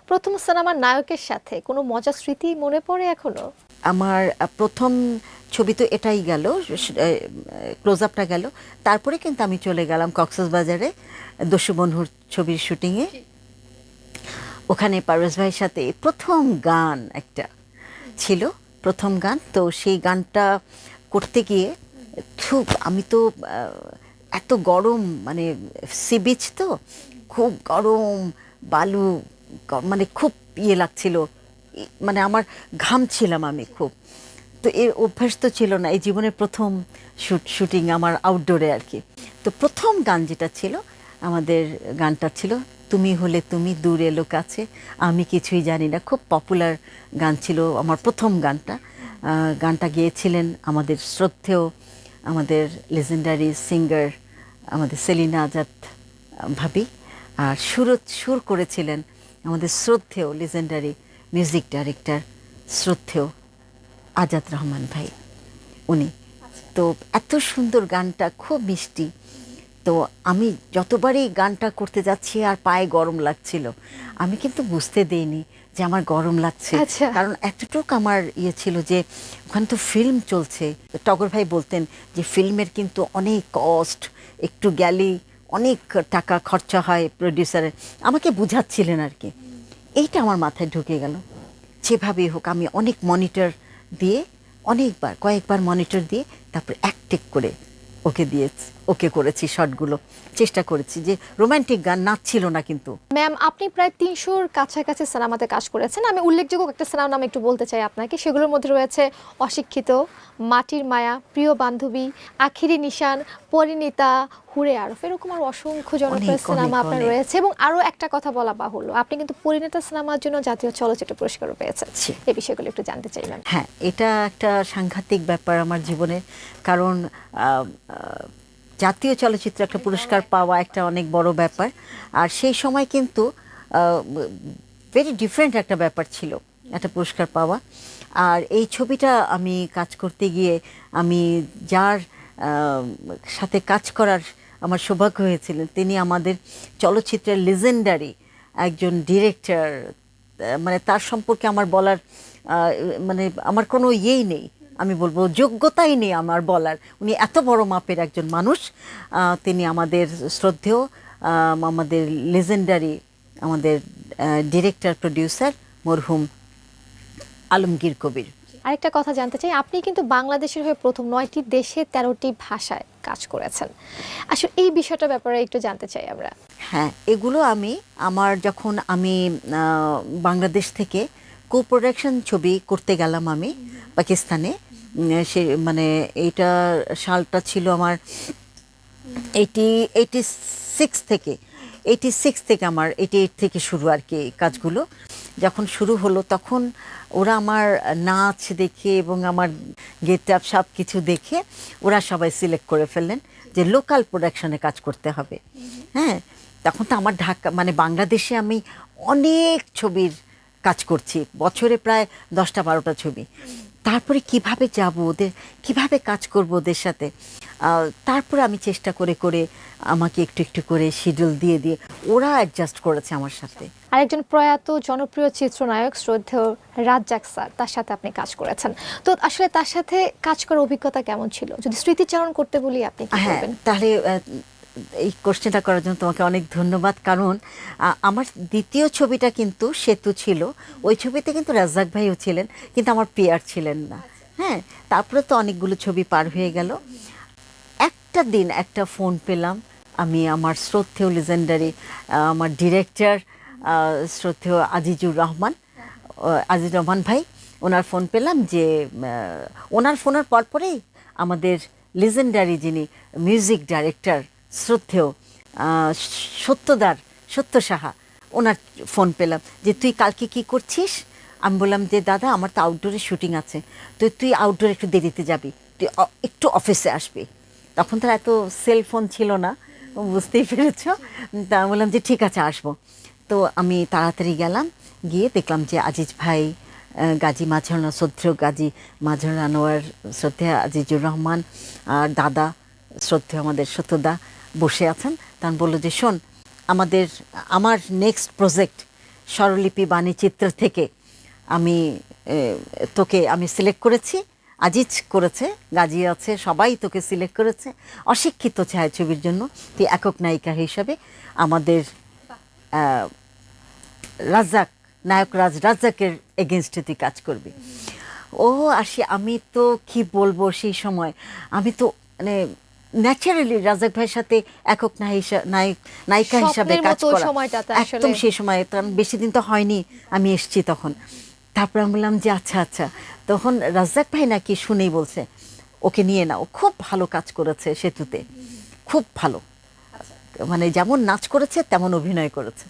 প্রথম সিনেমার নায়কের সাথে কোনো মজার স্মৃতি মনে পড়ে এখনো? আমার প্রথম ছবি তো এটাই গেল, ক্লোজ আপটা গেল। তারপরে কিন্তু আমি চলে গেলাম কক্সবাজারে দস্যু বন্ধুর ছবির শুটিংয়ে। ওখানে পারভেজ ভাইয়ের সাথে প্রথম গান একটা ছিল, প্রথম গান। তো সেই গানটা করতে গিয়ে খুব, আমি তো এত গরম, মানে সি বিচ তো খুব গরম, বালু, মানে খুব ইয়ে লাগছিল, মানে আমার ঘামছিলাম আমি খুব। তো এর অভ্যাস তো ছিল না, এই জীবনের প্রথম শুটিং আমার আউটডোরে আর কি। তো প্রথম গান যেটা ছিল আমাদের, গানটা ছিল তুমি হলে তুমি, দূর এলো কাছে, আমি কিছুই জানি না। খুব পপুলার গান ছিল আমার প্রথম গানটা। গানটা গেয়েছিলেন আমাদের শ্রদ্ধেয়, আমাদের লেজেন্ডারি সিঙ্গার আমাদের সেলিনা আজাদ ভাবি। আর সুর করেছিলেন আমাদের শ্রদ্ধেয় লেজেন্ডারি মিউজিক ডাইরেক্টর শ্রদ্ধেয় আজাদ রহমান ভাই, উনি। তো এত সুন্দর গানটা, খুব মিষ্টি। তো আমি যতবারই গানটা করতে যাচ্ছি আর পায়ে গরম লাগছিল, আমি কিন্তু বুঝতে দেইনি যে আমার গরম লাগছে, কারণ এতটুকু আমার ইয়ে ছিল যে ওখানে তো ফিল্ম চলছে। টগর ভাই বলতেন যে ফিল্মের কিন্তু অনেক কস্ট, একটু গেলেই অনেক টাকা খরচা হয় প্রডিউসারের, আমাকে বুঝাচ্ছিলেন আর কি। এইটা আমার মাথায় ঢুকে গেল, যেভাবেই হোক আমি অনেক মনিটর দিয়ে, অনেকবার কয়েকবার মনিটর দিয়ে তারপর এক টেক করে ওকে করেছি শটগুলো, চেষ্টা করেছি। যে রোমান্টিক গান, নাচ ছিল না কিন্তু। ম্যাম, আপনি প্রায় ৩০০-র কাছাকাছি সিনেমাতে কাজ করেছেন। আমি উল্লেখযোগ্য একটা সিনেমার নাম একটু বলতে চাই আপনাকে। সেগুলোর মধ্যে রয়েছে অশিক্ষিত, মাটির মায়া, প্রিয় বান্ধবী, আখিরি নিশান, পরিণীতা, হুরে আরফ, এরকম আর অসংখ্য জনপ্রিয় সিনেমা আপনার রয়েছে। এবং আরও একটা কথা বলা বাহুল্য, আপনি কিন্তু পরিণীতা সিনেমার জন্য জাতীয় চলচ্চিত্র পুরস্কারও পেয়েছেন। এই বিষয়গুলো একটু জানতে চাই ম্যাম। হ্যাঁ, এটা একটা সাংঘাতিক ব্যাপার আমার জীবনে, কারণ জাতীয় চলচ্চিত্র একটা পুরস্কার পাওয়া একটা অনেক বড় ব্যাপার। আর সেই সময় কিন্তু ভেরি ডিফারেন্ট একটা ব্যাপার ছিল একটা পুরস্কার পাওয়া। আর এই ছবিটা আমি কাজ করতে গিয়ে আমি যার সাথে কাজ করার আমার সৌভাগ্য হয়েছিল, তিনি আমাদের চলচ্চিত্রের লেজেন্ডারি একজন ডিরেক্টর। মানে তার সম্পর্কে আমার বলার, মানে আমার কোনো ইয়েই নেই, আমি বলবো যোগ্যতাই নেই আমার বলার। উনি এত বড় মাপের একজন মানুষ। তিনি আমাদের শ্রদ্ধেয়, আমাদের লেজেন্ডারি, আমাদের ডিরেক্টর প্রডিউসার মরহুম আলমগীর কবির। আরেকটা কথা জানতে চাই, আপনি কিন্তু বাংলাদেশের হয়ে প্রথম ৯টি দেশে ১৩টি ভাষায় কাজ করেছেন। আসলে এই বিষয়টার ব্যাপারে একটু জানতে চাই আমরা। হ্যাঁ, এগুলো আমার যখন আমি বাংলাদেশ থেকে কো প্রোডাকশন ছবি করতে গেলাম আমি পাকিস্তানে, সে মানে এইটা সালটা ছিল আমার 86 থেকে আমার 88 থেকে শুরু আর কি কাজগুলো। যখন শুরু হলো তখন ওরা আমার নাচ দেখে এবং আমার গেট আপ সব কিছু দেখে ওরা সবাই সিলেক্ট করে ফেললেন যে লোকাল প্রোডাকশনে কাজ করতে হবে। হ্যাঁ, তখন তো আমার ঢাকা, মানে বাংলাদেশে আমি অনেক ছবির কাজ করছি, বছরে প্রায় 10টা-12টা ছবি। তারপরে কিভাবে যাব ওদের, কিভাবে কাজ করব ওদের সাথে। তারপরে আমি চেষ্টা করে করে আমাকে একটু একটু করে শিডিউল দিয়ে দিয়ে ওরা অ্যাডজাস্ট করেছে আমার সাথে। আরেকজন প্রয়াত জনপ্রিয় চিত্রনায়ক শ্রদ্ধেয় রাজ্জাক স্যার, তার সাথে আপনি কাজ করেছেন। তো আসলে তার সাথে কাজ করার অভিজ্ঞতা কেমন ছিল, যদি স্মৃতিচারণ করতে বলি আপনি কি বলবেন? তাহলে এই কোশ্চেনটা করার জন্য তোমাকে অনেক ধন্যবাদ। কারণ আমার দ্বিতীয় ছবিটা কিন্তু সেতু ছিল, ওই ছবিতে কিন্তু রাজ্জাক ভাইও ছিলেন, কিন্তু আমার পেয়ার ছিলেন না। হ্যাঁ, তারপরে তো অনেকগুলো ছবি পার হয়ে গেল। একটা দিন একটা ফোন পেলাম আমি আমার শ্রদ্ধেয় লেজেন্ডারি আমার ডিরেক্টর শ্রদ্ধেয় আজিজুর রহমান ভাই, ওনার ফোন পেলাম যে ওনার ফোনের পরপরেই আমাদের লেজেন্ডারি যিনি মিউজিক ডাইরেক্টর শ্রদ্ধেয় সত্য সাহা, ওনার ফোন পেলাম যে তুই কালকে কি করছিস। আমি বললাম যে দাদা আমার তো আউটডোরে শুটিং আছে, তো তুই আউটডোরে একটু দেরিতে যাবি, তুই একটু অফিসে আসবি। তখন তো এত সেলফোন ছিল না, বুঝতেই পেরেছ। তা বললাম যে ঠিক আছে আসবো। তো আমি তাড়াতাড়ি গেলাম, গিয়ে দেখলাম যে আজিজ ভাই, গাজী মাঝহার, শ্রদ্ধেয় গাজী মাঝহার আনোয়ার, শ্রদ্ধেয় আজিজুর রহমান আর দাদা শ্রদ্ধেয় আমাদের সত্যদা বসে আছেন। তখন বললো যে শোন, আমার নেক্সট প্রজেক্ট স্বরলিপি বাণীচিত্র থেকে আমি তোকে আমি সিলেক্ট করেছি, আজিজ করেছে, গাজী আছে, সবাই তোকে সিলেক্ট করেছে অশিক্ষিত ছায়াছবির জন্য। তুই একক নায়িকা হিসাবে আমাদের রাজ্জাক, নায়ক রাজ্জাকের এগেনস্টে তুই কাজ করবি। ও আসি, আমি তো কি বলবো, সেই সময় আমি তো মানে ন্যাচারালি রাজ্জাক ভাইয়ের সাথে একক নায়িকা হিসাবে কাজ করা একদম সেই সময়, কারণ বেশি দিন তো হয়নি আমি এসছি তখন। তারপর আমি বললাম যে আচ্ছা আচ্ছা, তখন রাজ্জাক ভাই নাকি শুনেই বলছে ওকে নিয়ে নাও, খুব ভালো কাজ করেছে সেতুতে, খুব ভালো, মানে যেমন নাচ করেছে তেমন অভিনয় করেছে।